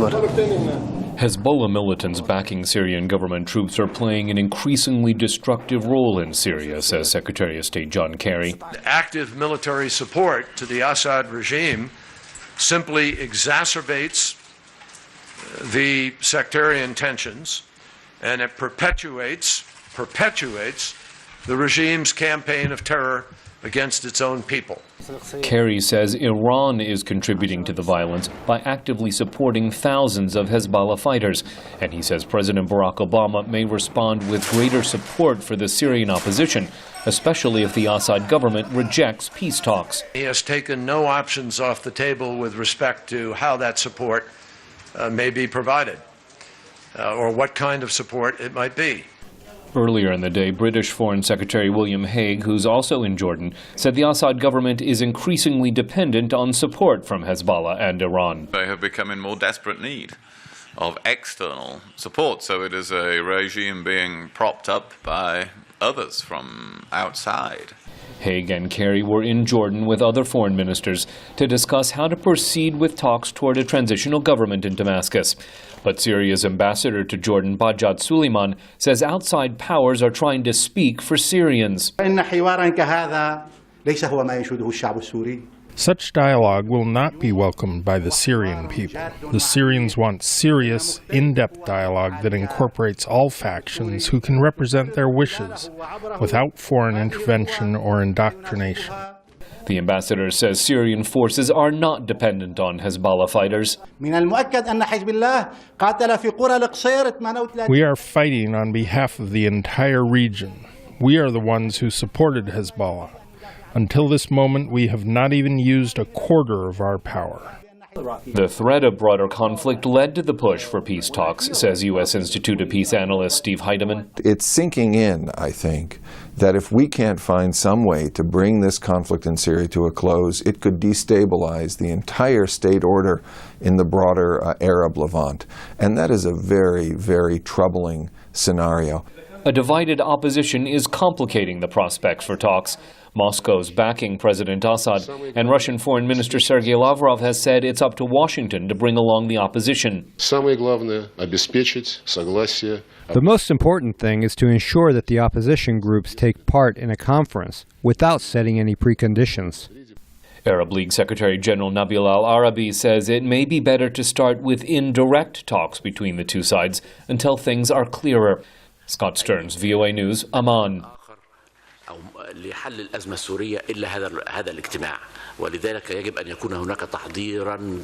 Hezbollah militants backing Syrian government troops are playing an increasingly destructive role in Syria, says Secretary of State John Kerry. Active military support to the Assad regime simply exacerbates the sectarian tensions, and it perpetuates the regime's campaign of terror against its own people. Kerry says Iran is contributing to the violence by actively supporting thousands of Hezbollah fighters. And he says President Barack Obama may respond with greater support for the Syrian opposition, especially if the Assad government rejects peace talks. He has taken no options off the table with respect to how that support may be provided, or what kind of support it might be. Earlier in the day, British Foreign Secretary William Hague, who's also in Jordan, said the Assad government is increasingly dependent on support from Hezbollah and Iran. They have become in more desperate need of external support, so it is a regime being propped up by others from outside. Hague and Kerry were in Jordan with other foreign ministers to discuss how to proceed with talks toward a transitional government in Damascus. But Syria's ambassador to Jordan, Bajat Suleiman, says outside powers are trying to speak for Syrians. Such dialogue will not be welcomed by the Syrian people. The Syrians want serious, in-depth dialogue that incorporates all factions who can represent their wishes without foreign intervention or indoctrination. The ambassador says Syrian forces are not dependent on Hezbollah fighters. We are fighting on behalf of the entire region. We are the ones who supported Hezbollah. Until this moment, we have not even used a quarter of our power. The threat of broader conflict led to the push for peace talks, says U.S. Institute of Peace analyst Steve Heidemann. It's sinking in, I think, that if we can't find some way to bring this conflict in Syria to a close, it could destabilize the entire state order in the broader Arab Levant. And that is a very, very troubling scenario. A divided opposition is complicating the prospects for talks. Moscow's backing President Assad, and Russian Foreign Minister Sergei Lavrov has said it's up to Washington to bring along the opposition. The most important thing is to ensure that the opposition groups take part in a conference without setting any preconditions. Arab League Secretary General Nabil al-Arabi says it may be better to start with indirect talks between the two sides until things are clearer. Scott Stearns, VOA News, Amman. لحل الأزمة السورية إلا هذا الاجتماع، ولذلك يجب أن يكون هناك تحضيرا